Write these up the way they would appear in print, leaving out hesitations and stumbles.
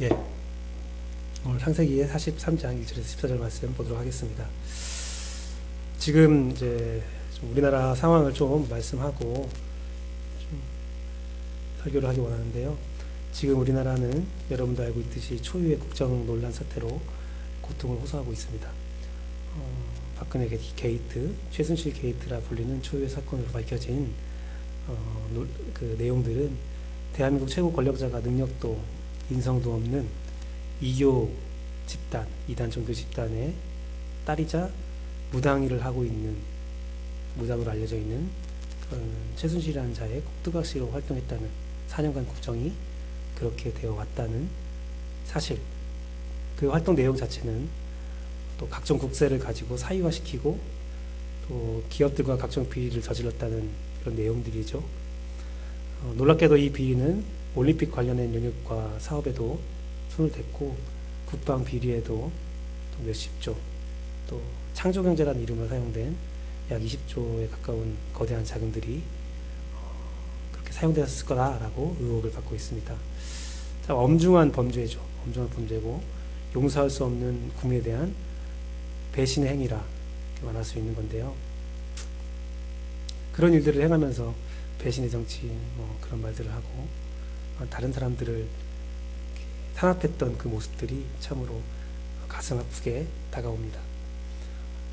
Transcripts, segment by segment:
예, 오늘 창세기의 43장 1절에서 14절 말씀 보도록 하겠습니다. 지금 이제 좀 우리나라 상황을 좀 말씀하고 좀 설교를 하기 원하는데요. 지금 우리나라는 여러분도 알고 있듯이 초유의 국정 논란 사태로 고통을 호소하고 있습니다. 박근혜 게이트, 최순실 게이트라 불리는 초유의 사건으로 밝혀진 그 내용들은 대한민국 최고 권력자가 능력도 인성도 없는 이교 집단, 이단 종교 집단의 딸이자 무당일을 하고 있는, 무당으로 알려져 있는 그런 최순실이라는 자의 꼭두각시로 활동했다는 4년간 국정이 그렇게 되어 왔다는 사실, 그 활동 내용 자체는 또 각종 국세를 가지고 사유화시키고 또 기업들과 각종 비리를 저질렀다는 그런 내용들이죠. 놀랍게도 이 비리는 올림픽 관련된 영역과 사업에도 손을 댔고 국방 비리에도 또 몇십조, 또 창조경제라는 이름으로 사용된 약 20조에 가까운 거대한 자금들이 그렇게 사용되었을 거다라고 의혹을 받고 있습니다. 자, 엄중한 범죄죠. 엄중한 범죄고 용서할 수 없는 국민에 대한 배신의 행위라 말할 수 있는 건데요. 그런 일들을 행하면서 배신의 정치 그런 말들을 하고 다른 사람들을 탄압했던 그 모습들이 참으로 가슴 아프게 다가옵니다.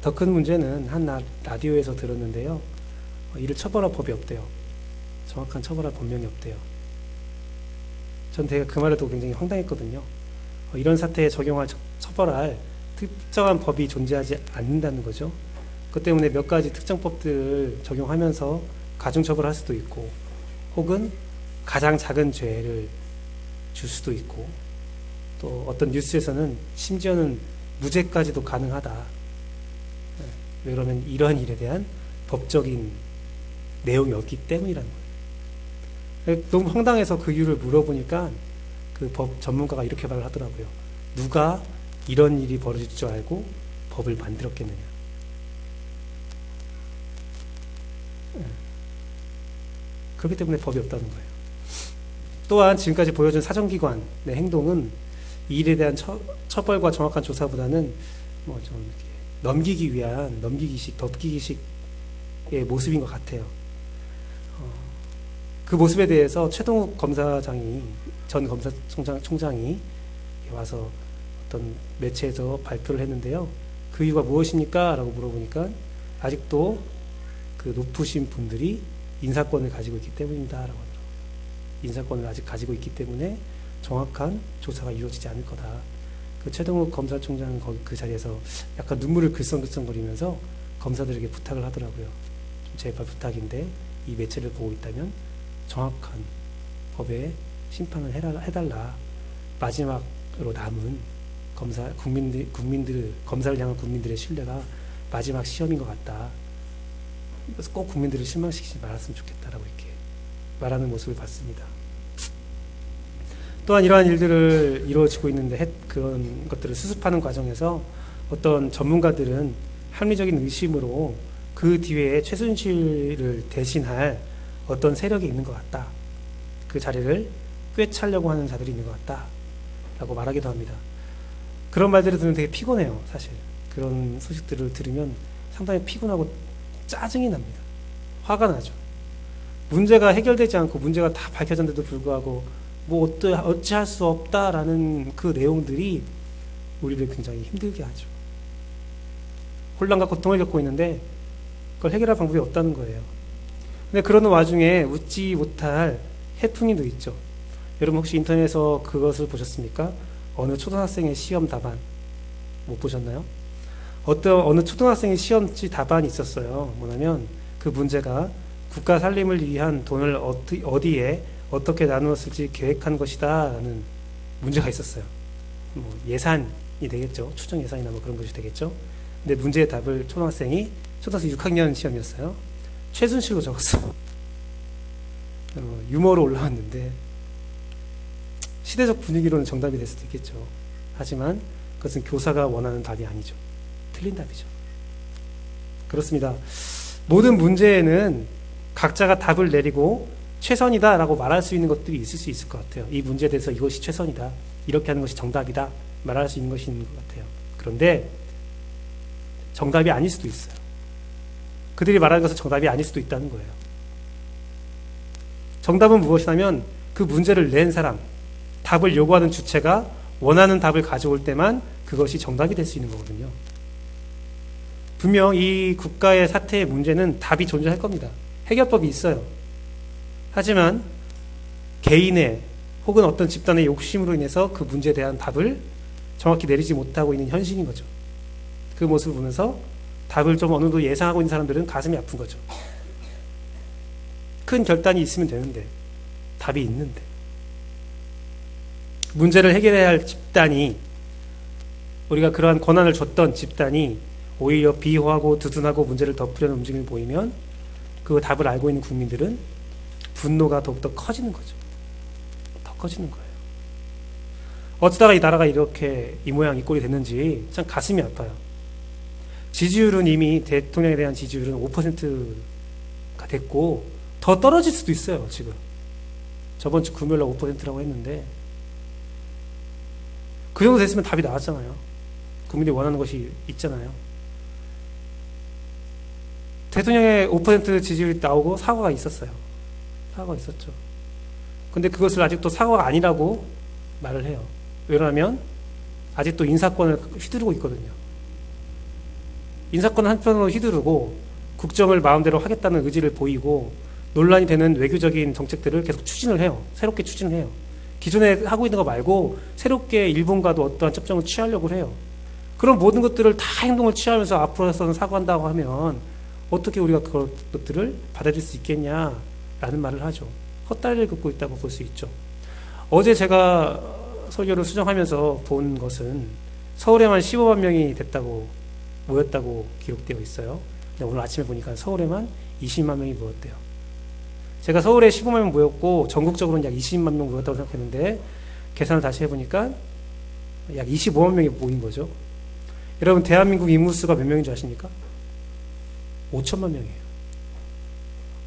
더 큰 문제는 한 라디오에서 들었는데요. 이를 처벌할 법이 없대요. 정확한 처벌할 법령이 없대요. 전 되게 그 말을 듣고 굉장히 황당했거든요. 이런 사태에 적용할 처벌할 특정한 법이 존재하지 않는다는 거죠. 그것 때문에 몇 가지 특정법들을 적용하면서 가중처벌할 수도 있고 혹은 가장 작은 죄를 줄 수도 있고 또 어떤 뉴스에서는 심지어는 무죄까지도 가능하다. 왜 그러면 이러한 일에 대한 법적인 내용이 없기 때문이라는 거예요. 너무 황당해서 그 이유를 물어보니까 그 법 전문가가 이렇게 말을 하더라고요. 누가 이런 일이 벌어질 줄 알고 법을 만들었겠느냐. 그렇기 때문에 법이 없다는 거예요. 또한 지금까지 보여준 사정기관의 행동은 이 일에 대한 처벌과 정확한 조사보다는 좀 넘기기 위한 덮기기식의 모습인 것 같아요. 그 모습에 대해서 최동욱 검사장이, 전 검사총장이 와서 어떤 매체에서 발표를 했는데요. 그 이유가 무엇입니까? 라고 물어보니까 아직도 그 높으신 분들이 인사권을 가지고 있기 때문이다 라고 하더라고요. 인사권을 아직 가지고 있기 때문에 정확한 조사가 이루어지지 않을 거다. 그 최동욱 검사총장은 그 자리에서 약간 눈물을 글썽글썽거리면서 검사들에게 부탁을 하더라고요. 좀 제발 부탁인데 이 매체를 보고 있다면 정확한 법의 심판을 해달라. 마지막으로 남은 검사를 향한 국민들의 신뢰가 마지막 시험인 것 같다. 그래서 꼭 국민들을 실망시키지 말았으면 좋겠다라고 이렇게 말하는 모습을 봤습니다. 또한 이러한 일들을 이루어지고 있는데 그런 것들을 수습하는 과정에서 어떤 전문가들은 합리적인 의심으로 그 뒤에 최순실을 대신할 어떤 세력이 있는 것 같다. 그 자리를 꿰차려고 하는 자들이 있는 것 같다. 라고 말하기도 합니다. 그런 말들을 들으면 되게 피곤해요. 사실 그런 소식들을 들으면 상당히 피곤하고 짜증이 납니다. 화가 나죠. 문제가 해결되지 않고 문제가 다 밝혀졌는데도 불구하고 어찌할 수 없다라는 그 내용들이 우리를 굉장히 힘들게 하죠. 혼란과 고통을 겪고 있는데 그걸 해결할 방법이 없다는 거예요. 근데 그러는 와중에 웃지 못할 해프닝도 있죠. 여러분 혹시 인터넷에서 그것을 보셨습니까? 어느 초등학생의 시험 답안 못 보셨나요? 어느 초등학생의 시험지 답안이 있었어요. 뭐냐면 그 문제가 국가 살림을 위한 돈을 어디에 어떻게 나누었을지 계획한 것이다 라는 문제가 있었어요. 예산이 되겠죠. 추정 예산이나 그런 것이 되겠죠. 근데 문제의 답을 초등학생 6학년 시험이었어요. 최순실로 적었어. 유머로 올라왔는데 시대적 분위기로는 정답이 될 수도 있겠죠. 하지만 그것은 교사가 원하는 답이 아니죠. 틀린 답이죠. 그렇습니다. 모든 문제에는 각자가 답을 내리고 최선이다라고 말할 수 있는 것들이 있을 수 있을 것 같아요. 이 문제에 대해서 이것이 최선이다, 이렇게 하는 것이 정답이다 말할 수 있는 것이 있는 것 같아요. 그런데 정답이 아닐 수도 있어요. 그들이 말하는 것은 정답이 아닐 수도 있다는 거예요. 정답은 무엇이냐면 그 문제를 낸 사람, 답을 요구하는 주체가 원하는 답을 가져올 때만 그것이 정답이 될 수 있는 거거든요. 분명 이 국가의 사태의 문제는 답이 존재할 겁니다. 해결법이 있어요. 하지만 개인의 혹은 어떤 집단의 욕심으로 인해서 그 문제에 대한 답을 정확히 내리지 못하고 있는 현실인 거죠. 그 모습을 보면서 답을 좀 어느 정도 예상하고 있는 사람들은 가슴이 아픈 거죠. 큰 결단이 있으면 되는데, 답이 있는데, 문제를 해결해야 할 집단이, 우리가 그러한 권한을 줬던 집단이 오히려 비호하고 두둔하고 문제를 덮으려는 움직임이 보이면 그 답을 알고 있는 국민들은 분노가 더욱더 커지는 거죠. 더 커지는 거예요. 어쩌다가 이 나라가 이렇게 이 모양 이 꼴이 됐는지 참 가슴이 아파요. 지지율은 이미 대통령에 대한 지지율은 5%가 됐고 더 떨어질 수도 있어요. 지금 저번 주 금요일날 5%라고 했는데 그 정도 됐으면 답이 나왔잖아요. 국민들이 원하는 것이 있잖아요. 대통령의 5% 지지율이 나오고 사과가 있었어요. 사과가 있었죠. 근데 그것을 아직도 사과가 아니라고 말을 해요. 왜냐하면 아직도 인사권을 휘두르고 있거든요. 인사권을 한편으로 휘두르고 국정을 마음대로 하겠다는 의지를 보이고 논란이 되는 외교적인 정책들을 계속 추진을 해요. 새롭게 추진을 해요. 기존에 하고 있는 거 말고 새롭게 일본과도 어떠한 접점을 취하려고 해요. 그런 모든 것들을 다 행동을 취하면서 앞으로서는 사과한다고 하면 어떻게 우리가 그것들을 받아들일 수 있겠냐라는 말을 하죠. 헛다리를 긋고 있다고 볼 수 있죠. 어제 제가 설교를 수정하면서 본 것은 서울에만 15만 명이 모였다고 기록되어 있어요. 근데 오늘 아침에 보니까 서울에만 20만 명이 모였대요. 제가 서울에 15만 명 모였고 전국적으로는 약 20만 명 모였다고 생각했는데 계산을 다시 해보니까 약 25만 명이 모인 거죠. 여러분 대한민국 인구수가 몇 명인 줄 아십니까? 5천만 명이에요.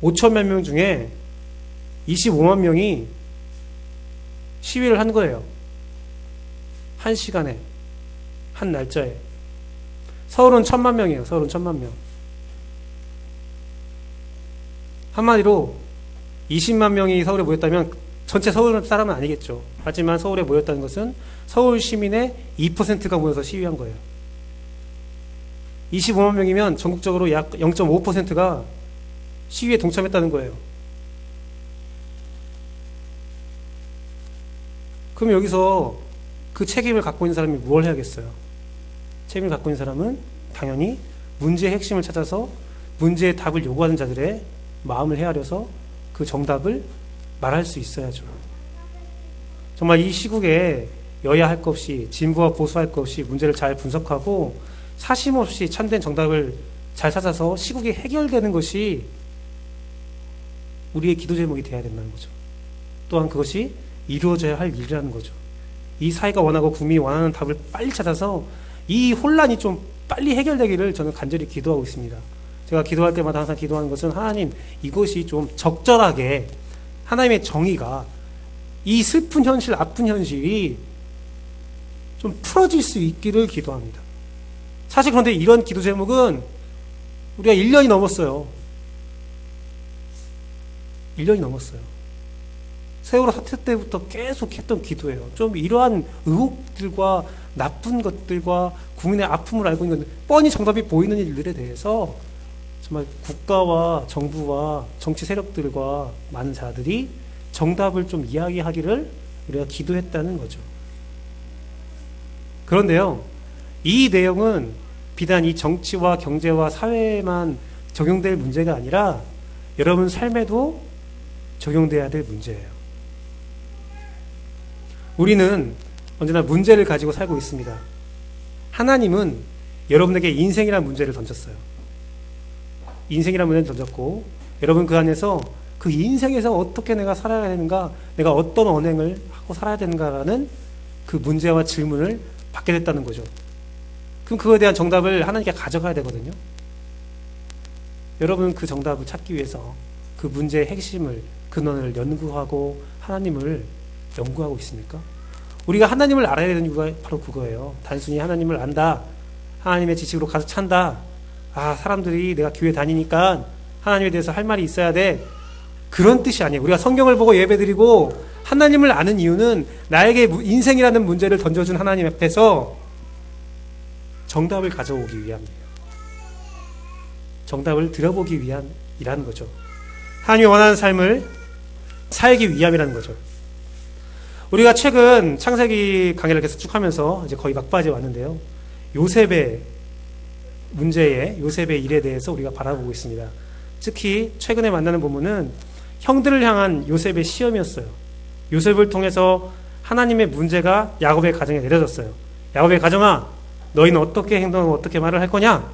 5천만 명 중에 25만 명이 시위를 한 거예요. 한 시간에, 한 날짜에. 서울은 1,000만 명이에요. 서울은 1,000만 명. 한마디로 20만 명이 서울에 모였다면 전체 서울 사람은 아니겠죠. 하지만 서울에 모였다는 것은 서울 시민의 2%가 모여서 시위한 거예요. 25만 명이면 전국적으로 약 0.5%가 시위에 동참했다는 거예요. 그럼 여기서 그 책임을 갖고 있는 사람이 뭘 해야겠어요? 책임을 갖고 있는 사람은 당연히 문제의 핵심을 찾아서 문제의 답을 요구하는 자들의 마음을 헤아려서 그 정답을 말할 수 있어야죠. 정말 이 시국에 여야 할 것 없이 진보와 보수 할 것 없이 문제를 잘 분석하고 사심없이 참된 정답을 잘 찾아서 시국이 해결되는 것이 우리의 기도 제목이 되어야 된다는 거죠. 또한 그것이 이루어져야 할 일이라는 거죠. 이 사회가 원하고 국민이 원하는 답을 빨리 찾아서 이 혼란이 좀 빨리 해결되기를 저는 간절히 기도하고 있습니다. 제가 기도할 때마다 항상 기도하는 것은 하나님, 이것이 좀 적절하게 하나님의 정의가 이 슬픈 현실, 아픈 현실이 좀 풀어질 수 있기를 기도합니다. 사실 그런데 이런 기도 제목은 우리가 1년이 넘었어요. 1년이 넘었어요. 세월호 사태 때부터 계속 했던 기도예요. 좀 이러한 의혹들과 나쁜 것들과 국민의 아픔을 알고 있는 뻔히 정답이 보이는 일들에 대해서 정말 국가와 정부와 정치 세력들과 많은 자들이 정답을 좀 이야기하기를 우리가 기도했다는 거죠. 그런데요, 이 내용은 비단 이 정치와 경제와 사회에만 적용될 문제가 아니라 여러분 삶에도 적용돼야 될 문제예요. 우리는 언제나 문제를 가지고 살고 있습니다. 하나님은 여러분에게 인생이라는 문제를 던졌어요. 인생이라는 문제를 던졌고 여러분 그 안에서 그 인생에서 어떻게 내가 살아야 되는가, 내가 어떤 언행을 하고 살아야 되는가라는 그 문제와 질문을 받게 됐다는 거죠. 그럼 그거에 대한 정답을 하나님께 가져가야 되거든요. 여러분은 그 정답을 찾기 위해서 그 문제의 핵심을 근원을 연구하고 하나님을 연구하고 있습니까? 우리가 하나님을 알아야 되는 이유가 바로 그거예요. 단순히 하나님을 안다, 하나님의 지식으로 가득 찬다, 사람들이 내가 교회 다니니까 하나님에 대해서 할 말이 있어야 돼, 그런 뜻이 아니에요. 우리가 성경을 보고 예배드리고 하나님을 아는 이유는 나에게 인생이라는 문제를 던져준 하나님 앞에서 정답을 가져오기 위함이에요. 정답을 들어보기 위함이라는 거죠. 하나님이 원하는 삶을 살기 위함이라는 거죠. 우리가 최근 창세기 강의를 계속 쭉 하면서 이제 거의 막바지에 왔는데요. 요셉의 문제에, 요셉의 일에 대해서 우리가 바라보고 있습니다. 특히 최근에 만나는 본문은 형들을 향한 요셉의 시험이었어요. 요셉을 통해서 하나님의 문제가 야곱의 가정에 내려졌어요. 야곱의 가정아, 너희는 어떻게 행동하고 어떻게 말을 할 거냐?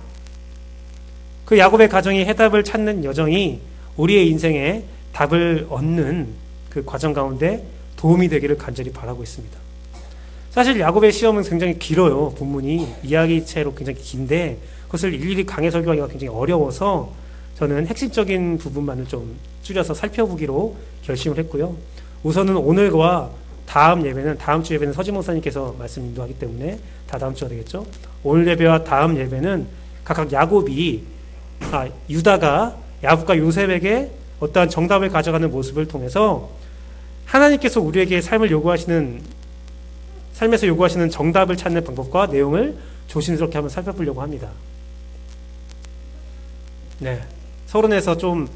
그 야곱의 가정이 해답을 찾는 여정이 우리의 인생에 답을 얻는 그 과정 가운데 도움이 되기를 간절히 바라고 있습니다. 사실 야곱의 시험은 굉장히 길어요. 본문이 이야기체로 굉장히 긴데 그것을 일일이 강해 설교하기가 굉장히 어려워서 저는 핵심적인 부분만을 좀 줄여서 살펴보기로 결심을 했고요. 우선은 오늘과 다음 예배는, 다음 주 예배는 서진 목사님께서 말씀 인도하기 때문에 다다음 주가 되겠죠. 오늘 예배와 다음 예배는 각각 유다가 야곱과 요셉에게 어떠한 정답을 가져가는 모습을 통해서 하나님께서 우리에게 삶에서 요구하시는 정답을 찾는 방법과 내용을 조심스럽게 한번 살펴보려고 합니다. 네, 서론에서 좀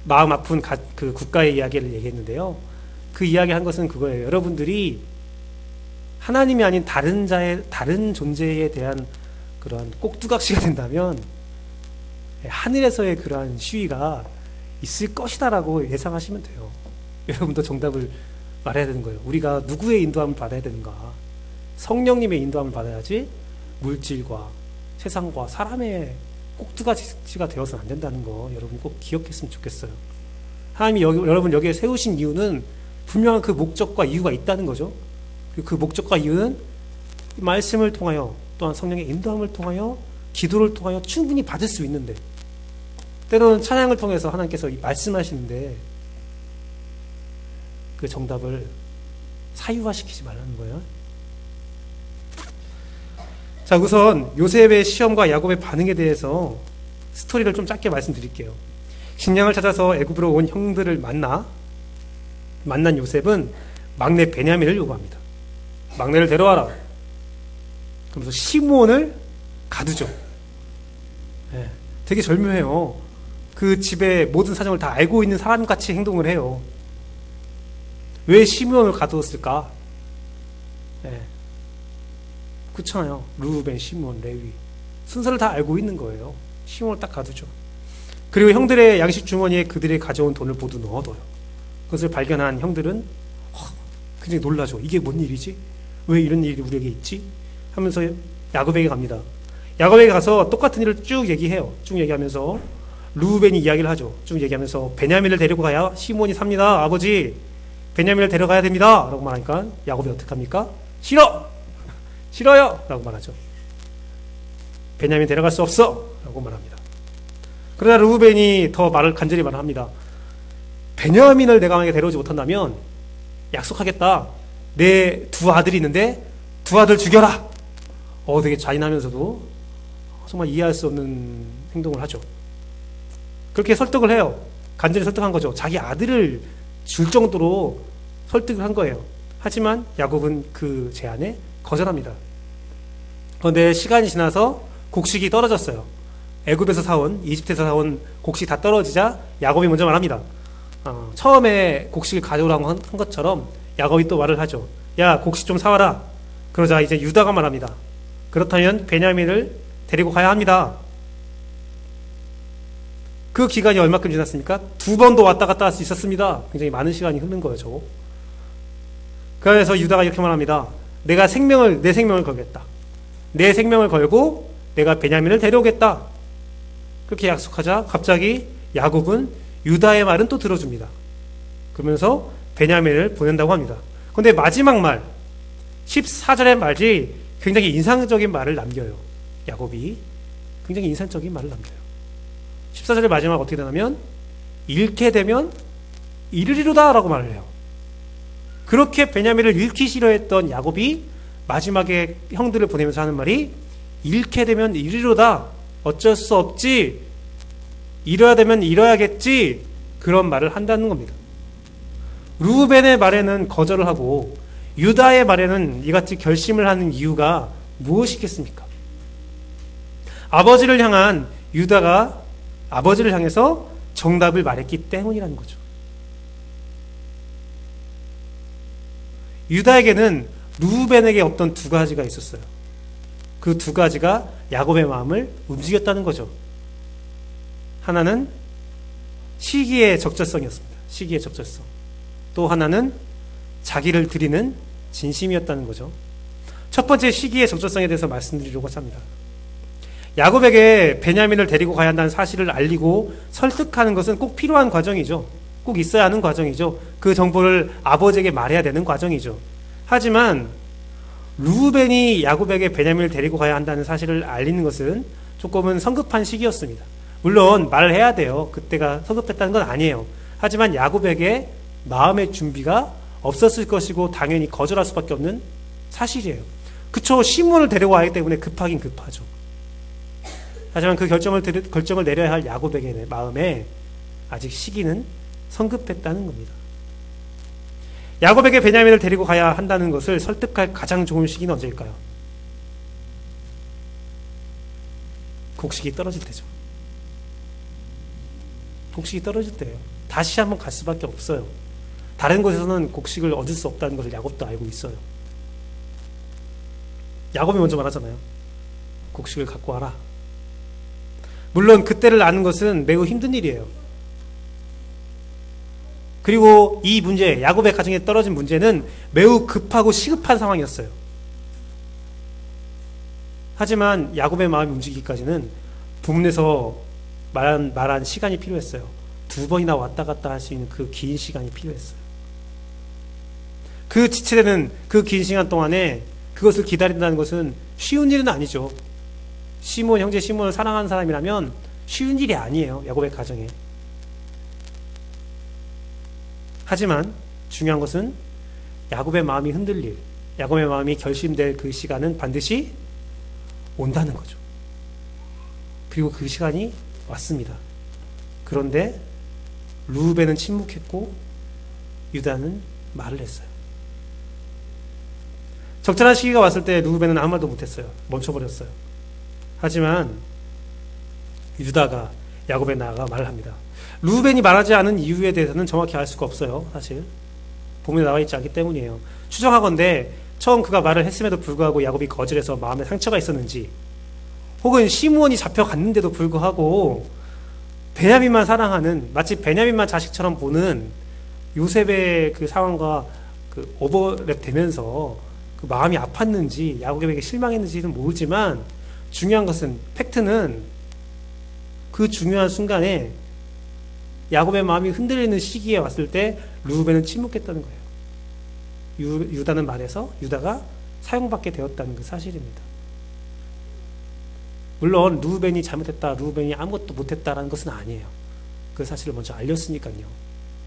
마음 아픈 그 국가의 이야기를 얘기했는데요. 그 이야기 한 것은 그거예요. 여러분들이 하나님이 아닌 다른 존재에 대한 그러한 꼭두각시가 된다면 하늘에서의 그러한 시위가 있을 것이다라고 예상하시면 돼요. 여러분도 정답을 말해야 되는 거예요. 우리가 누구의 인도함을 받아야 되는가? 성령님의 인도함을 받아야지 물질과 세상과 사람의 꼭두각시가 되어서는 안 된다는 거 여러분 꼭 기억했으면 좋겠어요. 하나님이 여러분 여기에 세우신 이유는 분명한 그 목적과 이유가 있다는 거죠. 그리고 그 목적과 이유는 말씀을 통하여 또한 성령의 인도함을 통하여 기도를 통하여 충분히 받을 수 있는데 때로는 찬양을 통해서 하나님께서 말씀하시는데 그 정답을 사유화시키지 말라는 거예요. 자, 우선 요셉의 시험과 야곱의 반응에 대해서 스토리를 좀 짧게 말씀드릴게요. 식량을 찾아서 애굽으로 온 형들을 만난 요셉은 막내 베냐민을 요구합니다. 막내를 데려와라. 그러면서 시므온을 가두죠. 네, 되게 절묘해요. 그 집의 모든 사정을 다 알고 있는 사람같이 행동을 해요. 왜 시므온을 가두었을까? 네, 그렇잖아요. 루벤, 시므온, 레위 순서를 다 알고 있는 거예요. 시므온을 딱 가두죠. 그리고 형들의 양식 주머니에 그들이 가져온 돈을 모두 넣어둬요. 그것을 발견한 형들은 굉장히 놀라죠. 이게 뭔 일이지? 왜 이런 일이 우리에게 있지? 하면서 야곱에게 갑니다. 야곱에게 가서 똑같은 일을 쭉 얘기해요. 쭉 얘기하면서 루벤이 이야기를 하죠. 쭉 얘기하면서 베냐민을 데리고 가야 시몬이 삽니다. 아버지, 베냐민을 데려가야 됩니다. 라고 말하니까 야곱이 어떻게 합니까? 싫어요! 라고 말하죠. 베냐민 데려갈 수 없어! 라고 말합니다. 그러나 루벤이 더 간절히 말합니다. 베냐민을 내가 만약에 데려오지 못한다면 약속하겠다. 내 두 아들이 있는데 두 아들 죽여라. 되게 잔인하면서도 정말 이해할 수 없는 행동을 하죠. 그렇게 설득을 해요. 간절히 설득한 거죠. 자기 아들을 줄 정도로 설득을 한 거예요. 하지만 야곱은 그 제안에 거절합니다. 그런데 시간이 지나서 곡식이 떨어졌어요. 애굽에서 사온, 이집트에서 사온 곡식이 다 떨어지자 야곱이 먼저 말합니다. 처음에 곡식을 가져오라고 한 것처럼 야곱이 또 말을 하죠. 야, 곡식 좀 사와라. 그러자 이제 유다가 말합니다. 그렇다면 베냐민을 데리고 가야 합니다. 그 기간이 얼마큼 지났습니까? 2번도 왔다 갔다 할 수 있었습니다. 굉장히 많은 시간이 흐른 거죠. 그래서 유다가 이렇게 말합니다. 내 생명을 걸겠다. 내 생명을 걸고 내가 베냐민을 데려오겠다. 그렇게 약속하자 갑자기 야곱은 유다의 말은 또 들어줍니다. 그러면서 베냐민을 보낸다고 합니다. 그런데 마지막 말 14절의 말이 굉장히 인상적인 말을 남겨요. 야곱이 굉장히 인상적인 말을 남겨요. 14절의 마지막 어떻게 되냐면 잃게 되면 이르리로다 라고 말을 해요. 그렇게 베냐민을 잃기 싫어했던 야곱이 마지막에 형들을 보내면서 하는 말이 잃게 되면 이르리로다, 어쩔 수 없지, 잃어야 되면 잃어야겠지, 그런 말을 한다는 겁니다. 루벤의 말에는 거절을 하고 유다의 말에는 이같이 결심을 하는 이유가 무엇이겠습니까? 아버지를 향한 유다가 아버지를 향해서 정답을 말했기 때문이라는 거죠. 유다에게는 루벤에게 어떤 두 가지가 있었어요. 그 두 가지가 야곱의 마음을 움직였다는 거죠. 하나는 시기의 적절성이었습니다. 시기의 적절성. 또 하나는 자기를 드리는 진심이었다는 거죠. 첫 번째 시기의 적절성에 대해서 말씀드리려고 합니다. 야곱에게 베냐민을 데리고 가야 한다는 사실을 알리고 설득하는 것은 꼭 필요한 과정이죠. 꼭 있어야 하는 과정이죠. 그 정보를 아버지에게 말해야 되는 과정이죠. 하지만 루벤이 야곱에게 베냐민을 데리고 가야 한다는 사실을 알리는 것은 조금은 성급한 시기였습니다. 물론 말을 해야 돼요. 그때가 성급했다는 건 아니에요. 하지만 야곱에게 마음의 준비가 없었을 것이고 당연히 거절할 수밖에 없는 사실이에요. 그쵸, 시므온을 데려와야 하기 때문에 급하긴 급하죠. 하지만 그 결정을 내려야 할 야곱에게 마음에 아직 시기는 성급했다는 겁니다. 야곱에게 베냐민을 데리고 가야 한다는 것을 설득할 가장 좋은 시기는 언제일까요? 곡식이 떨어질 때죠. 곡식이 떨어질 때예요. 다시 한번 갈 수밖에 없어요. 다른 곳에서는 곡식을 얻을 수 없다는 것을 야곱도 알고 있어요. 야곱이 먼저 말하잖아요. 곡식을 갖고 와라. 물론 그때를 아는 것은 매우 힘든 일이에요. 그리고 이 문제, 야곱의 가정에 떨어진 문제는 매우 급하고 시급한 상황이었어요. 하지만 야곱의 마음이 움직이기까지는 부문에서 말한 시간이 필요했어요. 2번이나 왔다 갔다 할 수 있는 그 긴 시간이 필요했어요. 그 지체되는 그 긴 시간 동안에 그것을 기다린다는 것은 쉬운 일은 아니죠. 형제 시몬을 사랑하는 사람이라면 쉬운 일이 아니에요. 야곱의 가정에. 하지만 중요한 것은 야곱의 마음이 흔들릴, 야곱의 마음이 결심될 그 시간은 반드시 온다는 거죠. 그리고 그 시간이 왔습니다. 그런데 루벤은 침묵했고 유다는 말을 했어요. 적절한 시기가 왔을 때 루벤은 아무 말도 못했어요. 멈춰버렸어요. 하지만 유다가 야곱에 나아가 말을 합니다. 루벤이 말하지 않은 이유에 대해서는 정확히 알 수가 없어요. 사실 본문에 나와 있지 않기 때문이에요. 추정하건대 처음 그가 말을 했음에도 불구하고 야곱이 거절해서 마음에 상처가 있었는지, 혹은 시므온이 잡혀갔는데도 불구하고 베냐민만 사랑하는, 마치 베냐민만 자식처럼 보는 요셉의 그 상황과 그 오버랩 되면서 그 마음이 아팠는지 야곱에게 실망했는지는 모르지만, 중요한 것은, 팩트는 그 중요한 순간에 야곱의 마음이 흔들리는 시기에 왔을 때 루벤은 침묵했다는 거예요. 유다는 말해서 유다가 사용받게 되었다는 그 사실입니다. 물론 루벤이 잘못했다, 루벤이 아무것도 못했다라는 것은 아니에요. 그 사실을 먼저 알렸으니까요.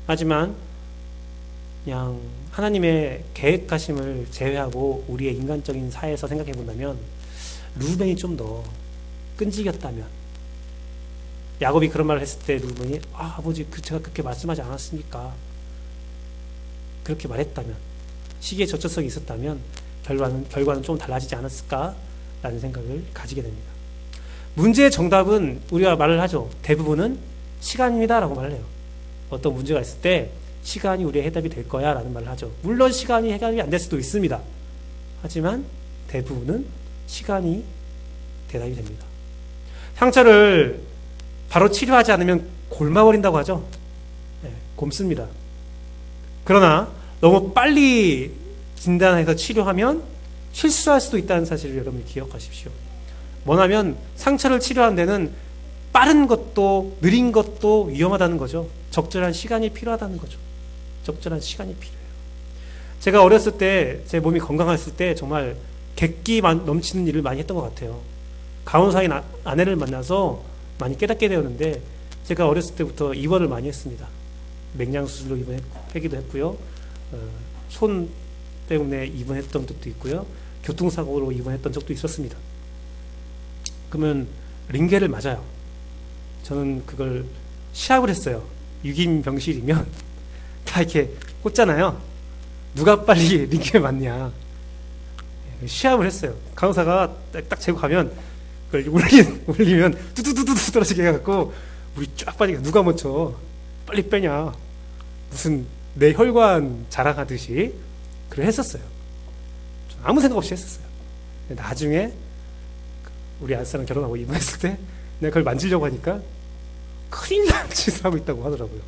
하지만 그냥 하나님의 계획하심을 제외하고 우리의 인간적인 사회에서 생각해 본다면 루벤이 좀 더 끈질겼다면, 야곱이 그런 말을 했을 때 루벤이 아버지 제가 그렇게 말씀하지 않았습니까? 그렇게 말했다면, 시기의 적절성이 있었다면 결과는 좀 달라지지 않았을까라는 생각을 가지게 됩니다. 문제의 정답은 우리가 말을 하죠. 대부분은 시간입니다 라고 말을 해요. 어떤 문제가 있을 때 시간이 우리의 해답이 될 거야 라는 말을 하죠. 물론 시간이 해결이 안 될 수도 있습니다. 하지만 대부분은 시간이 대답이 됩니다. 상처를 바로 치료하지 않으면 곪아버린다고 하죠. 네, 곪습니다. 그러나 너무 빨리 진단해서 치료하면 실수할 수도 있다는 사실을 여러분이 기억하십시오. 뭐냐면 상처를 치료하는 데는 빠른 것도 느린 것도 위험하다는 거죠. 적절한 시간이 필요하다는 거죠. 적절한 시간이 필요해요. 제가 어렸을 때, 제 몸이 건강했을 때 정말 객기 넘치는 일을 많이 했던 것 같아요. 간호사인 아내를 만나서 많이 깨닫게 되었는데, 제가 어렸을 때부터 입원을 많이 했습니다. 맹장 수술로 입원하기도 했고요. 손 때문에 입원했던 적도 있고요. 교통사고로 입원했던 적도 있었습니다. 그러면 링겔을 맞아요. 저는 그걸 시합을 했어요. 6인 병실이면 다 이렇게 꽂잖아요. 누가 빨리 링겔 맞냐. 시합을 했어요. 간호사가 딱 재고 가면 그걸 울리면 뚜두두두 떨어지게 해갖고 우리 쫙 빠지게 누가 먼저 빨리 빼냐. 무슨 내 혈관 자랑하듯이 그걸 했었어요. 아무 생각 없이 했었어요. 나중에 우리 아들사랑 결혼하고 입원했을 때 내가 그걸 만지려고 하니까 큰일 날 짓을 하고 있다고 하더라고요.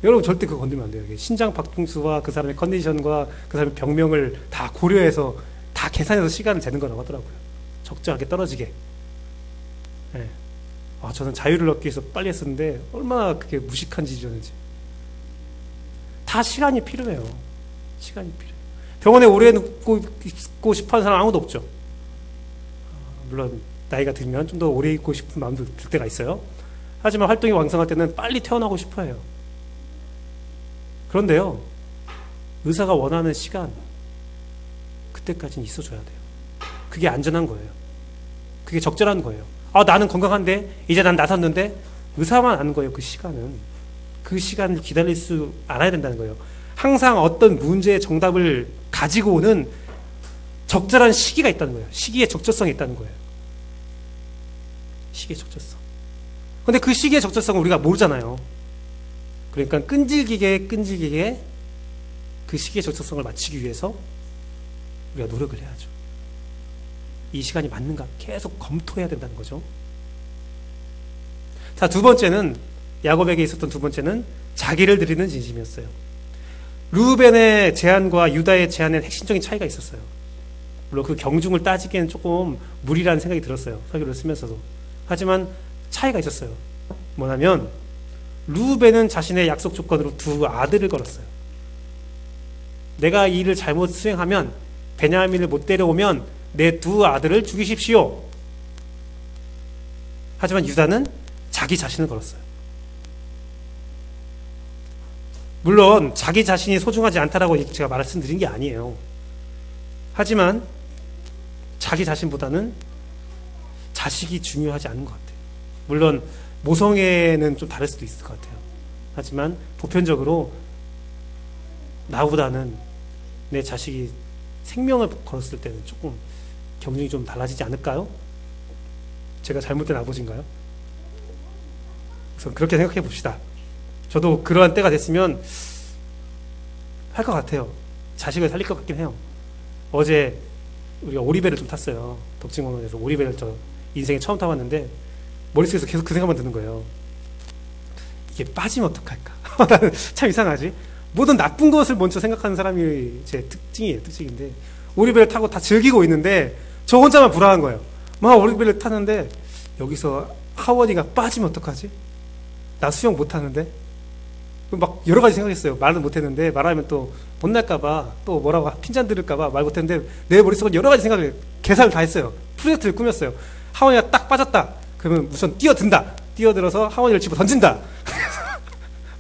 여러분 절대 그거 건들면 안 돼요. 신장 박동수와 그 사람의 컨디션과 그 사람의 병명을 다 고려해서 다 계산해서 시간을 재는 거라고 하더라고요. 적절하게 떨어지게. 네. 저는 자유를 얻기 위해서 빨리 했었는데 얼마나 그게 무식한 짓이었는지. 다 시간이 필요해요. 시간이 필요해요. 병원에 오래 있고 싶어하는 사람 아무도 없죠. 물론 나이가 들면 좀 더 오래 있고 싶은 마음도 들 때가 있어요. 하지만 활동이 왕성할 때는 빨리 태어나고 싶어 해요. 그런데요, 의사가 원하는 시간, 그때까지는 있어줘야 돼요. 그게 안전한 거예요. 그게 적절한 거예요. 나는 건강한데, 이제 난 나섰는데, 의사만 아는 거예요, 그 시간은. 그 시간을 기다릴 수 알아야 된다는 거예요. 항상 어떤 문제의 정답을 가지고 오는 적절한 시기가 있다는 거예요. 시기의 적절성이 있다는 거예요. 시기의 적절성. 근데 그 시기의 적절성을 우리가 모르잖아요. 그러니까 끈질기게 그 시기의 적절성을 맞추기 위해서 우리가 노력을 해야죠. 이 시간이 맞는가 계속 검토해야 된다는 거죠. 자, 두 번째는, 야곱에게 있었던 두 번째는 자기를 드리는 진심이었어요. 르우벤의 제안과 유다의 제안에는 핵심적인 차이가 있었어요. 물론 그 경중을 따지기에는 조금 무리라는 생각이 들었어요. 설교를 쓰면서도. 하지만 차이가 있었어요. 뭐냐면 르우벤은 자신의 약속 조건으로 두 아들을 걸었어요. 내가 이 일을 잘못 수행하면, 베냐민을 못 데려오면 내 두 아들을 죽이십시오. 하지만 유다는 자기 자신을 걸었어요. 물론 자기 자신이 소중하지 않다라고 제가 말씀드린 게 아니에요. 하지만 자기 자신보다는 자식이 중요하지 않은 것 같아요. 물론 모성애는 좀 다를 수도 있을 것 같아요. 하지만 보편적으로 나보다는 내 자식이 생명을 걸었을 때는 조금 경중이 좀 달라지지 않을까요? 제가 잘못된 아버지인가요? 그래서 그렇게 생각해 봅시다. 저도 그러한 때가 됐으면 할 것 같아요. 자식을 살릴 것 같긴 해요. 어제 우리가 오리배를 좀 탔어요. 덕진공원에서 오리배를 저 인생에 처음 타봤는데 머릿속에서 계속 그 생각만 드는 거예요. 이게 빠지면 어떡할까? 참 이상하지? 모든 나쁜 것을 먼저 생각하는 사람이 제 특징인데, 오리배를 타고 다 즐기고 있는데 저 혼자만 불안한 거예요. 막 오리배를 타는데 여기서 하원이가 빠지면 어떡하지? 나 수영 못하는데? 막 여러 가지 생각했어요. 말은 못했는데, 말하면 또 혼날까봐, 또 뭐라고 핀잔 들을까봐 말 못했는데, 내 머릿속은 여러 가지 생각을, 계산을 다 했어요. 프로젝트를 꾸몄어요. 하원이가 딱 빠졌다. 그러면 우선 뛰어든다. 뛰어들어서 하원이를 집어 던진다.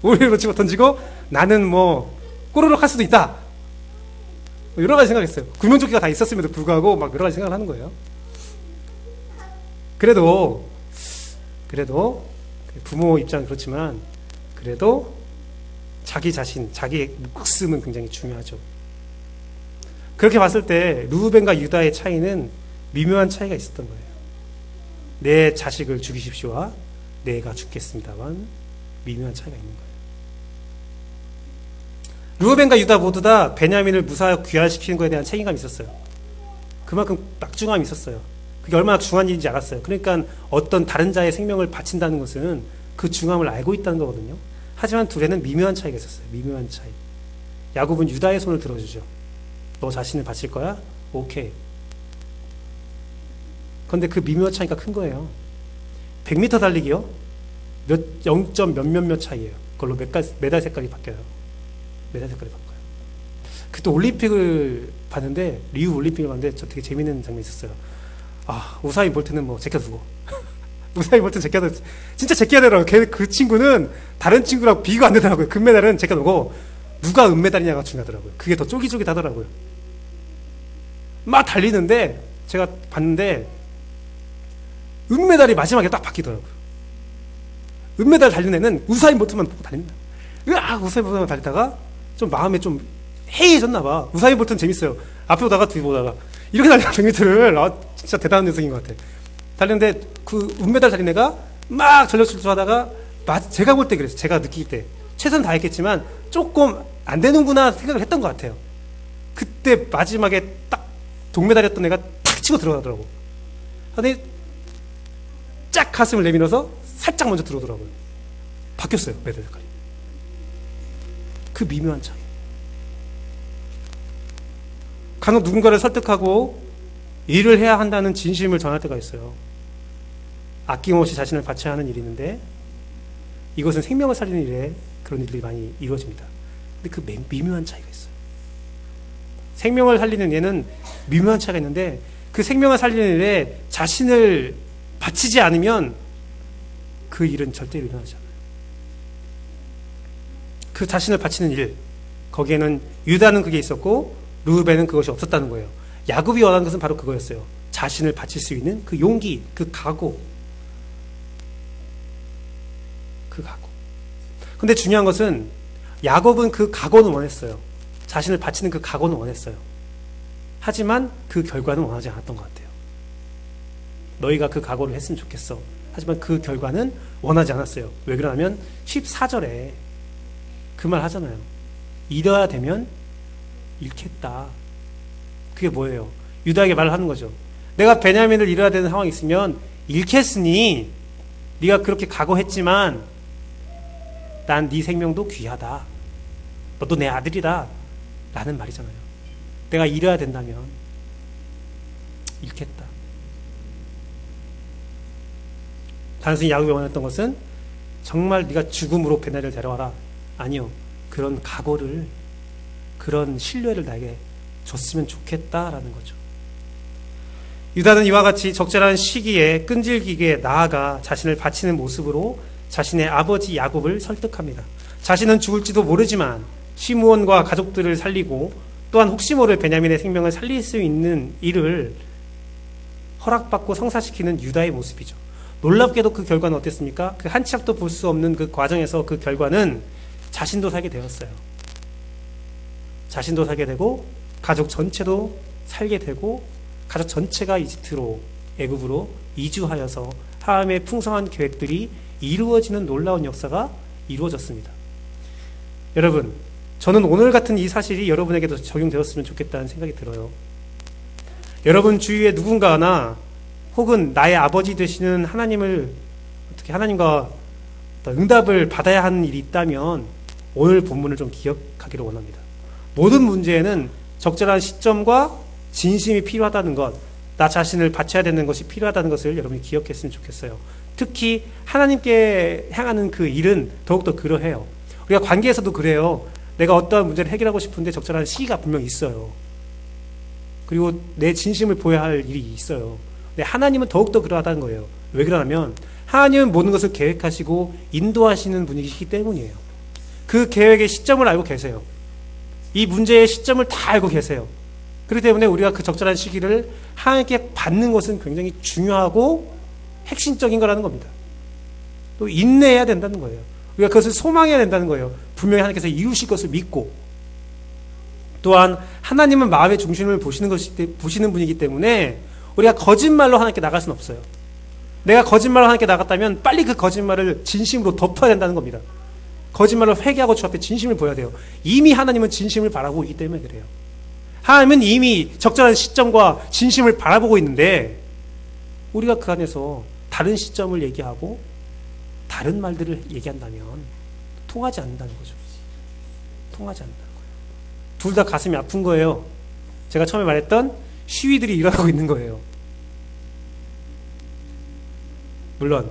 오리배로 집어 던지고 나는 뭐 꼬르륵 할 수도 있다. 여러 가지 생각했어요. 구명조끼가 다 있었음에도 불구하고 막 여러 가지 생각을 하는 거예요. 그래도 부모 입장은 그렇지만 그래도 자기 자신, 자기의 목숨은 굉장히 중요하죠. 그렇게 봤을 때 르우벤과 유다의 차이는 미묘한 차이가 있었던 거예요. 내 자식을 죽이십시오와 내가 죽겠습니다만 미묘한 차이가 있는 거예요. 르우벤과 유다 모두 다 베냐민을 무사히 귀환시키는 것에 대한 책임감이 있었어요. 그만큼 막중함이 있었어요. 그게 얼마나 중요한 일인지 알았어요. 그러니까 어떤 다른 자의 생명을 바친다는 것은 그 중함을 알고 있다는 거거든요. 하지만 둘에는 미묘한 차이가 있었어요. 미묘한 차이. 야곱은 유다의 손을 들어주죠. 너 자신을 바칠 거야? 오케이. 그런데 그 미묘한 차이가 큰 거예요. 100m 달리기요? 0점 몇몇몇 차이예요. 그걸로 메달 색깔이 바뀌어요. 메달 색깔이 바뀌어요. 그때 올림픽을 봤는데, 리우 올림픽을 봤는데 저 되게 재밌는 장면이 있었어요. 우사인 볼트는 뭐 제껴두고 우사인 볼트는 제껴야 진짜 제껴야 되더라고요. 그 친구는 다른 친구랑 비교가 안 되더라고요. 금메달은 제껴놓고 누가 은메달이냐가 중요하더라고요. 그게 더 쫄깃쫄깃하더라고요. 막 달리는데 제가 봤는데 은메달이 마지막에 딱 바뀌더라고요. 은메달 달린 애는 우사인 볼트만 보고 달립니다. 우사인 볼트만 달리다가 좀 마음에 좀 해이해졌나봐. 우사인 볼트는 재밌어요. 앞에 오다가 뒤에 오다가 이렇게 달리는 100m를 진짜 대단한 녀석인 것 같아. 달리는데 그 은메달 달린 애가 막 전력 질주하다가 제가 볼 때 그랬어요. 제가 느낄 때 최선 다했겠지만 조금 안 되는구나 생각을 했던 것 같아요. 그때 마지막에 딱 동메달이었던 애가 탁 치고 들어가더라고. 근데 쫙 가슴을 내밀어서 살짝 먼저 들어오더라고요. 바뀌었어요, 메달 색깔이. 그 미묘한 차이. 간혹 누군가를 설득하고 일을 해야 한다는 진심을 전할 때가 있어요. 아낌없이 자신을 바쳐야 하는 일이 있는데 이것은 생명을 살리는 일에 그런 일들이 많이 이루어집니다. 근데 그 미묘한 차이가 있어요. 생명을 살리는 일에는 미묘한 차이가 있는데 그 생명을 살리는 일에 자신을 바치지 않으면 그 일은 절대로 일어나지 않아요. 그 자신을 바치는 일, 거기에는 유다는 그게 있었고 르우벤은 그것이 없었다는 거예요. 야곱이 원하는 것은 바로 그거였어요. 자신을 바칠 수 있는 그 용기, 그 각오. 그 각오. 근데 중요한 것은 야곱은 그 각오는 원했어요. 자신을 바치는 그 각오는 원했어요. 하지만 그 결과는 원하지 않았던 것 같아요. 너희가 그 각오를 했으면 좋겠어. 하지만 그 결과는 원하지 않았어요. 왜 그러냐면 14절에 그 말 하잖아요. 잃어야 되면 잃겠다. 그게 뭐예요? 유다에게 말을 하는 거죠. 내가 베냐민을 잃어야 되는 상황이 있으면 잃겠으니 네가 그렇게 각오했지만 난 네 생명도 귀하다. 너도 내 아들이다. 라는 말이잖아요. 내가 잃어야 된다면 잃겠다. 단순히 야곱이 원했던 것은 정말 네가 죽음으로 베냐민을 데려와라. 아니요. 그런 각오를, 그런 신뢰를 나에게 줬으면 좋겠다라는 거죠. 유다는 이와 같이 적절한 시기에 끈질기게 나아가 자신을 바치는 모습으로 자신의 아버지 야곱을 설득합니다. 자신은 죽을지도 모르지만 시므온과 가족들을 살리고 또한 혹시 모를 베냐민의 생명을 살릴 수 있는 일을 허락받고 성사시키는 유다의 모습이죠. 놀랍게도 그 결과는 어땠습니까? 그 한 치 앞도 볼 수 없는 그 과정에서 그 결과는 자신도 살게 되었어요. 자신도 살게 되고 가족 전체도 살게 되고 가족 전체가 이집트로, 애굽으로 이주하여서 하나님의 풍성한 계획들이 이루어지는 놀라운 역사가 이루어졌습니다. 여러분, 저는 오늘 같은 이 사실이 여러분에게도 적용되었으면 좋겠다는 생각이 들어요. 여러분 주위에 누군가나 혹은 나의 아버지 되시는 하나님을 어떻게 하나님과 응답을 받아야 하는 일이 있다면 오늘 본문을 좀 기억하기를 원합니다. 모든 문제에는 적절한 시점과 진심이 필요하다는 것, 나 자신을 바쳐야 되는 것이 필요하다는 것을 여러분이 기억했으면 좋겠어요. 특히 하나님께 향하는 그 일은 더욱더 그러해요. 우리가 관계에서도 그래요. 내가 어떠한 문제를 해결하고 싶은데 적절한 시기가 분명히 있어요. 그리고 내 진심을 보여야 할 일이 있어요. 근데 하나님은 더욱더 그러하다는 거예요. 왜 그러냐면 하나님은 모든 것을 계획하시고 인도하시는 분이시기 때문이에요. 그 계획의 시점을 알고 계세요. 이 문제의 시점을 다 알고 계세요. 그렇기 때문에 우리가 그 적절한 시기를 하나님께 받는 것은 굉장히 중요하고 핵심적인 거라는 겁니다. 또 인내해야 된다는 거예요. 우리가 그것을 소망해야 된다는 거예요. 분명히 하나님께서 이루실 것을 믿고, 또한 하나님은 마음의 중심을 보시는 분이기 때문에 우리가 거짓말로 하나님께 나갈 수는 없어요. 내가 거짓말로 하나님께 나갔다면 빨리 그 거짓말을 진심으로 덮어야 된다는 겁니다. 거짓말로 회개하고 주 앞에 진심을 보여야 돼요. 이미 하나님은 진심을 바라보고 있기 때문에 그래요. 하나님은 이미 적절한 시점과 진심을 바라보고 있는데 우리가 그 안에서 다른 시점을 얘기하고 다른 말들을 얘기한다면 통하지 않는다는 거죠. 통하지 않는다는 거예요. 둘 다 가슴이 아픈 거예요. 제가 처음에 말했던 시위들이 일어나고 있는 거예요. 물론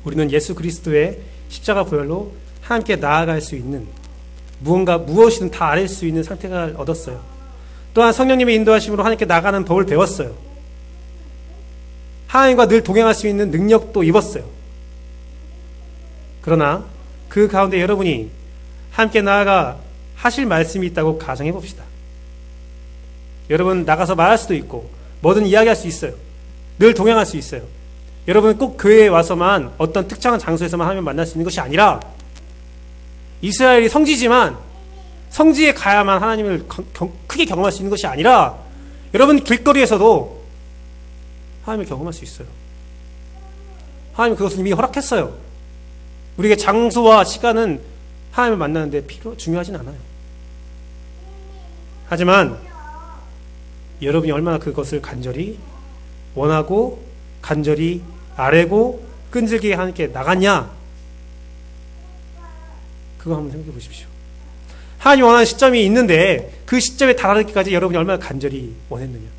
우리는 예수 그리스도의 십자가 보혈로 하나님께 나아갈 수 있는 무엇이든 다 알 수 있는 상태가 얻었어요. 또한 성령님의 인도하심으로 하나님께 나가는 법을 배웠어요. 하나님과 늘 동행할 수 있는 능력도 입었어요. 그러나 그 가운데 여러분이 함께 나아가 하실 말씀이 있다고 가정해 봅시다. 여러분 나가서 말할 수도 있고 뭐든 이야기할 수 있어요. 늘 동행할 수 있어요. 여러분 꼭 교회에 와서만 어떤 특정한 장소에서만 하나님을 만날 수 있는 것이 아니라 이스라엘이 성지지만 성지에 가야만 하나님을 크게 경험할 수 있는 것이 아니라 여러분 길거리에서도 하나님을 경험할 수 있어요. 하나님 그것을 이미 허락했어요. 우리에게 장소와 시간은 하나님을 만나는데 중요하진 않아요. 하지만 여러분이 얼마나 그것을 간절히 원하고 간절히 아뢰고 끈질기게 하나님께 나갔냐, 그거 한번 생각해 보십시오. 하나님 원하는 시점이 있는데 그 시점에 달하기까지 여러분이 얼마나 간절히 원했느냐.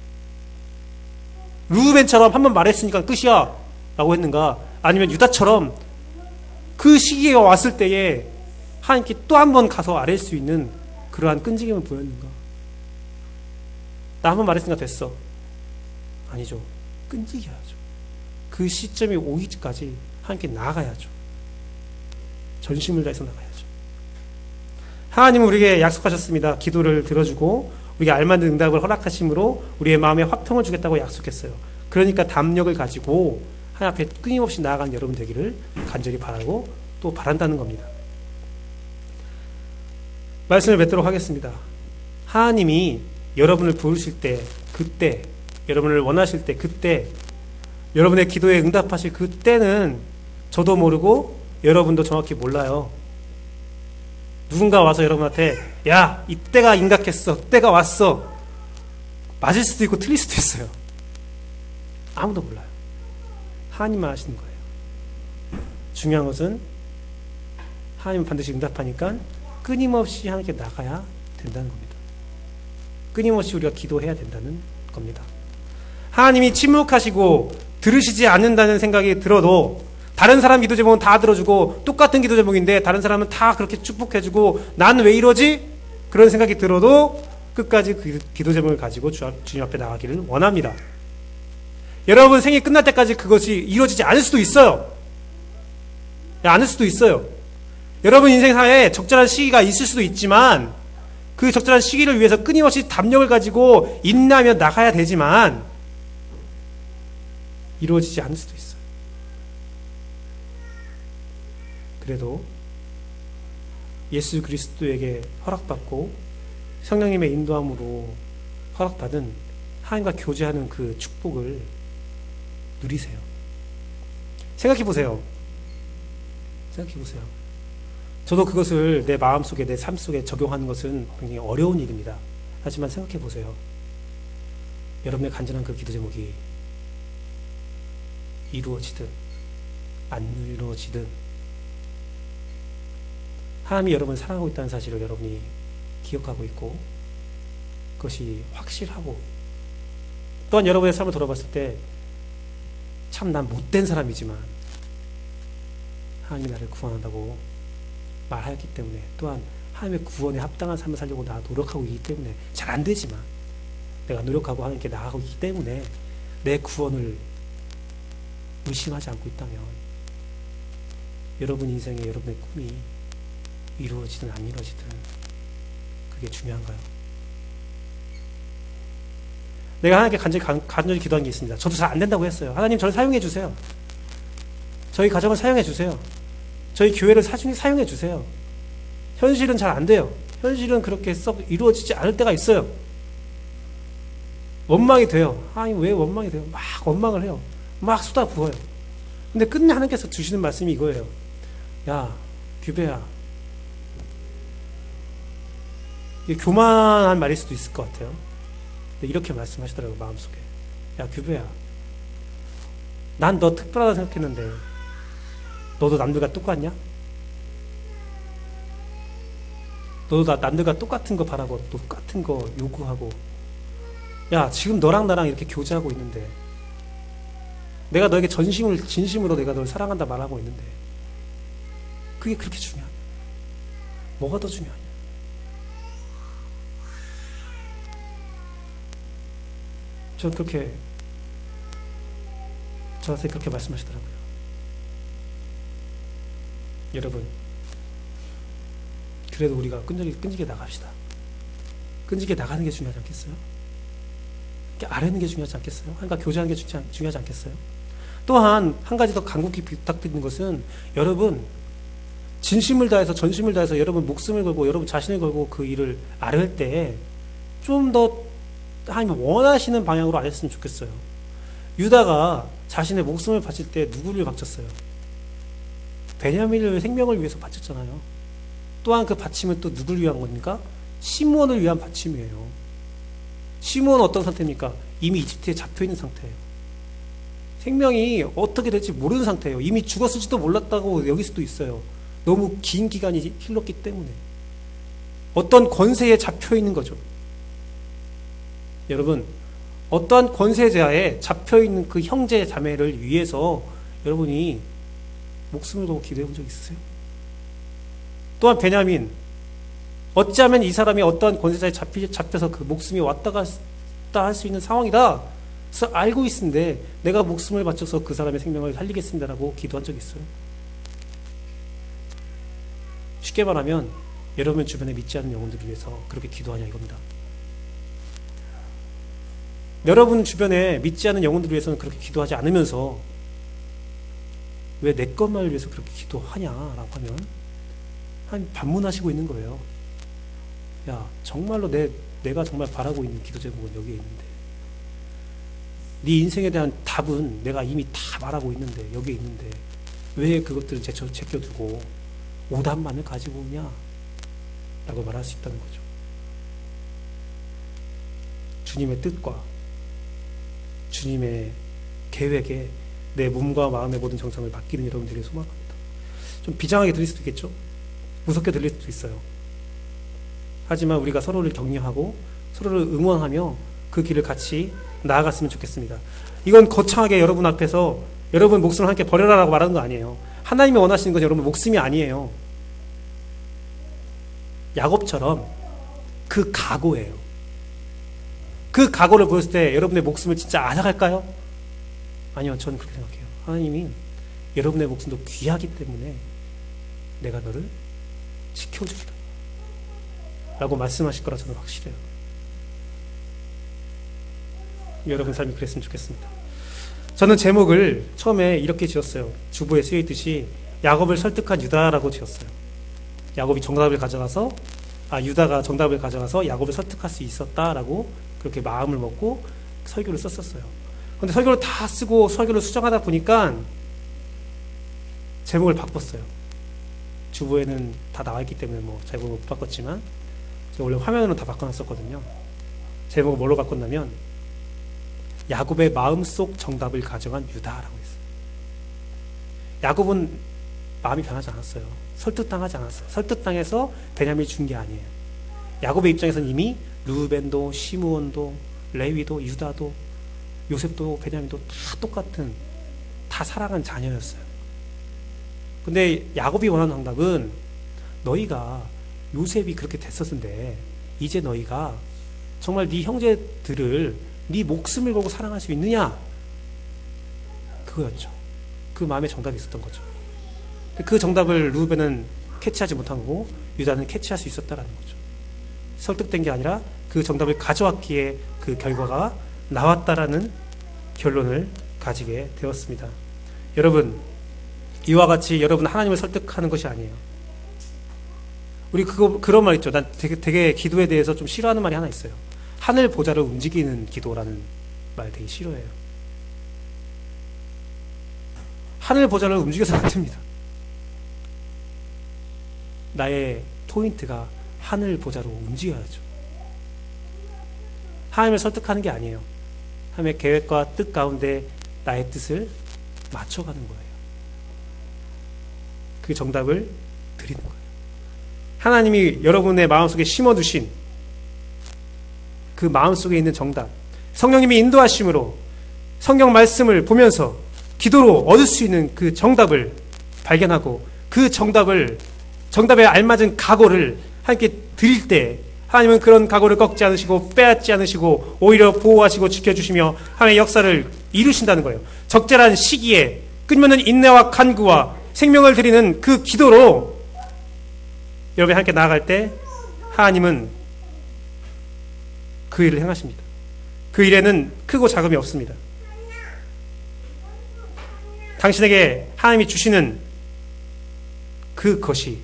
루벤처럼 한번 말했으니까 끝이야 라고 했는가, 아니면 유다처럼 그 시기가 왔을 때에 하나님께 또 한 번 가서 아뢰 수 있는 그러한 끈질김을 보였는가. 나 한 번 말했으니까 됐어. 아니죠. 끈질게 하죠. 그 시점이 오기까지 하나님께 나아가야죠. 전심을 다해서 나가야죠. 하나님은 우리에게 약속하셨습니다. 기도를 들어주고 우리에게 알맞은 응답을 허락하심으로 우리의 마음에 화평을 주겠다고 약속했어요. 그러니까 담력을 가지고 하나님 앞에 끊임없이 나아가는 여러분 되기를 간절히 바라고 또 바란다는 겁니다. 말씀을 맺도록 하겠습니다. 하나님이 여러분을 부르실 때, 그때, 여러분을 원하실 때, 그때, 여러분의 기도에 응답하실 그때는 저도 모르고 여러분도 정확히 몰라요. 누군가 와서 여러분한테 야, 이때가 임각했어, 때가 왔어, 맞을 수도 있고 틀릴 수도 있어요. 아무도 몰라요. 하나님만 아시는 거예요. 중요한 것은 하나님은 반드시 응답하니까 끊임없이 하나님께 나가야 된다는 겁니다. 끊임없이 우리가 기도해야 된다는 겁니다. 하나님이 침묵하시고 들으시지 않는다는 생각이 들어도 다른 사람 기도 제목은 다 들어주고 똑같은 기도 제목인데 다른 사람은 다 그렇게 축복해주고 난 왜 이러지? 그런 생각이 들어도 끝까지 그 기도 제목을 가지고 주님 앞에 나가기를 원합니다. 여러분 생이 끝날 때까지 그것이 이루어지지 않을 수도 있어요. 않을 수도 있어요. 여러분 인생사에 적절한 시기가 있을 수도 있지만 그 적절한 시기를 위해서 끊임없이 담력을 가지고 인내하며 나가야 되지만 이루어지지 않을 수도 있어요. 그래도 예수 그리스도에게 허락받고 성령님의 인도함으로 허락받은 하나님과 교제하는 그 축복을 누리세요. 생각해 보세요. 생각해 보세요. 저도 그것을 내 마음속에, 내 삶 속에 적용하는 것은 굉장히 어려운 일입니다. 하지만 생각해 보세요. 여러분의 간절한 그 기도 제목이 이루어지든 안 이루어지든 하나님이 여러분을 사랑하고 있다는 사실을 여러분이 기억하고 있고 그것이 확실하고 또한 여러분의 삶을 돌아봤을 때 참 난 못된 사람이지만 하나님이 나를 구원한다고 말하였기 때문에 또한 하나님의 구원에 합당한 삶을 살려고 나 노력하고 있기 때문에 잘 안 되지만 내가 노력하고 하나님께 나아가고 있기 때문에 내 구원을 의심하지 않고 있다면 여러분 인생에 여러분의 꿈이 이루어지든 안 이루어지든 그게 중요한가요? 내가 하나님께 간절히 기도한 게 있습니다. 저도 잘 안 된다고 했어요. 하나님 저를 사용해 주세요. 저희 가정을 사용해 주세요. 저희 교회를 사용해 주세요. 현실은 잘 안 돼요. 현실은 그렇게 썩 이루어지지 않을 때가 있어요. 원망이 돼요. 하나님 왜 원망이 돼요? 막 원망을 해요. 막 쏟아부어요. 근데 끝내 하나님께서 주시는 말씀이 이거예요. 야, 규배야. 이게 교만한 말일 수도 있을 것 같아요. 근데 이렇게 말씀하시더라고요. 마음속에. 야, 규배야. 난 너 특별하다 생각했는데 너도 남들과 똑같냐? 너도 남들과 똑같은 거 바라고 똑같은 거 요구하고 야, 지금 너랑 나랑 이렇게 교제하고 있는데 내가 너에게 진심으로 내가 널 사랑한다 말하고 있는데 그게 그렇게 중요하냐? 뭐가 더 중요하냐? 전 그렇게 저한테 그렇게 말씀하시더라고요. 여러분, 그래도 우리가 끈질게 나갑시다. 끈질게 나가는 게 중요하지 않겠어요? 이렇게 아뢰는 게 중요하지 않겠어요? 한가 교제하는 게 중요하지 않겠어요? 또한 한 가지 더 간곡히 부탁드리는 것은, 여러분 진심을 다해서 전심을 다해서 여러분 목숨을 걸고 여러분 자신을 걸고 그 일을 아뢰을 때 좀 더 하나님 원하시는 방향으로 아뢰었으면 좋겠어요. 유다가 자신의 목숨을 바칠 때 누구를 바쳤어요? 베냐민을 생명을 위해서 바쳤잖아요. 또한 그 바침은 또 누구를 위한 겁니까? 시므온을 위한 바침이에요. 시므온은 어떤 상태입니까? 이미 이집트에 잡혀있는 상태예요. 생명이 어떻게 될지 모르는 상태예요. 이미 죽었을지도 몰랐다고 여길 수도 있어요. 너무 긴 기간이 흘렀기 때문에. 어떤 권세에 잡혀있는 거죠. 여러분, 어떠한 권세자에 잡혀있는 그 형제 자매를 위해서 여러분이 목숨을 걸고 기도해 본 적 있으세요? 또한 베냐민, 어찌하면 이 사람이 어떠한 권세자에 잡혀서 그 목숨이 왔다 갔다 할 수 있는 상황이다, 그래서 알고 있는데 내가 목숨을 바쳐서 그 사람의 생명을 살리겠습니다라고 기도한 적이 있어요? 쉽게 말하면 여러분 주변에 믿지 않는 영혼들을 위해서 그렇게 기도하냐 이겁니다. 여러분 주변에 믿지 않는 영혼들을 위해서는 그렇게 기도하지 않으면서 왜 내 것만을 위해서 그렇게 기도하냐라고 하면 한 반문하시고 있는 거예요. 야, 정말로 내가 정말 바라고 있는 기도 제목은 여기에 있는데, 네 인생에 대한 답은 내가 이미 다 말하고 있는데, 여기에 있는데 왜 그것들을 제껴두고 오답만을 가지고 오냐 라고 말할 수 있다는 거죠. 주님의 뜻과 주님의 계획에 내 몸과 마음의 모든 정성을 맡기는 여러분들이 소망합니다. 좀 비장하게 들릴 수도 있겠죠? 무섭게 들릴 수도 있어요. 하지만 우리가 서로를 격려하고 서로를 응원하며 그 길을 같이 나아갔으면 좋겠습니다. 이건 거창하게 여러분 앞에서 여러분 목숨을 함께 버려라라고 말하는 거 아니에요. 하나님이 원하시는 건 여러분 목숨이 아니에요. 야곱처럼 그 각오예요. 그 각오를 보였을 때 여러분의 목숨을 진짜 앗아갈까요? 아니요, 저는 그렇게 생각해요. 하나님이 여러분의 목숨도 귀하기 때문에 내가 너를 지켜주리라 라고 말씀하실 거라 저는 확실해요. 여러분 삶이 그랬으면 좋겠습니다. 저는 제목을 처음에 이렇게 지었어요. 주보에 쓰여있듯이 야곱을 설득한 유다라고 지었어요. 야곱이 정답을 가져가서 유다가 정답을 가져가서 야곱을 설득할 수 있었다라고 그렇게 마음을 먹고 설교를 썼었어요. 그런데 설교를 다 쓰고 설교를 수정하다 보니까 제목을 바꿨어요. 주보에는 다 나와있기 때문에 제목을 못 바꿨지만 제가 원래 화면으로 다 바꿔놨었거든요. 제목을 뭘로 바꿨냐면 야곱의 마음속 정답을 가져간 유다라고 했어요. 야곱은 마음이 변하지 않았어요. 설득당하지 않았어요. 설득당해서 베냐민이 준 게 아니에요. 야곱의 입장에서는 이미 르우벤도 시므온도 레위도 유다도 요셉도 베냐민도 다 똑같은, 다 사랑한 자녀였어요. 근데 야곱이 원하는 정답은 너희가 요셉이 그렇게 됐었는데 이제 너희가 정말 네 형제들을 네 목숨을 걸고 사랑할 수 있느냐, 그거였죠. 그 마음에 정답이 있었던 거죠. 그 정답을 르우벤은 캐치하지 못한 거고 유다는 캐치할 수 있었다라는 거죠. 설득된 게 아니라 그 정답을 가져왔기에 그 결과가 나왔다라는 결론을 가지게 되었습니다. 여러분, 이와 같이 여러분 하나님을 설득하는 것이 아니에요. 우리 그런 말 있죠. 난 되게 기도에 대해서 좀 싫어하는 말이 하나 있어요. 하늘 보좌를 움직이는 기도라는 말 되게 싫어해요. 하늘 보좌를 움직여서는 안 됩니다. 나의 포인트가 하늘 보좌로 움직여야죠. 하나님을 설득하는 게 아니에요. 하나님의 계획과 뜻 가운데 나의 뜻을 맞춰가는 거예요. 그 정답을 드리는 거예요. 하나님이 여러분의 마음속에 심어두신 그 마음속에 있는 정답, 성령님이 인도하심으로 성경 말씀을 보면서 기도로 얻을 수 있는 그 정답을 발견하고 그 정답에 알맞은 각오를 하나님께 드릴 때 하나님은 그런 각오를 꺾지 않으시고 빼앗지 않으시고 오히려 보호하시고 지켜주시며 하나님의 역사를 이루신다는 거예요. 적절한 시기에 끊임없는 인내와 간구와 생명을 드리는 그 기도로 여러분이 함께 나아갈 때 하나님은 그 일을 행하십니다. 그 일에는 크고 작음이 없습니다. 당신에게 하나님이 주시는 그것이,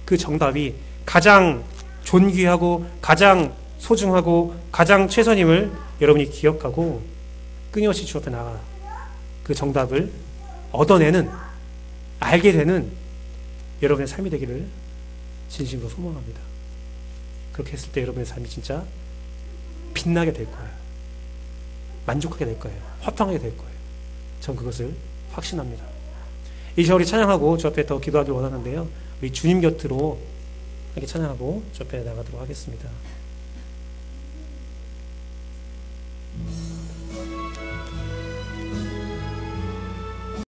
그 정답이 가장 존귀하고 가장 소중하고 가장 최선임을 여러분이 기억하고 끊임없이 주 앞에 나가 그 정답을 얻어내는, 알게 되는 여러분의 삶이 되기를 진심으로 소망합니다. 그렇게 했을 때 여러분의 삶이 진짜 빛나게 될 거예요. 만족하게 될 거예요. 화평하게 될 거예요. 전 그것을 확신합니다. 이 시간 우리 찬양하고 주 앞에 더 기도하길 원하는데요. 우리 주님 곁으로 이렇게 찬양하고 주 앞에 나가도록 하겠습니다.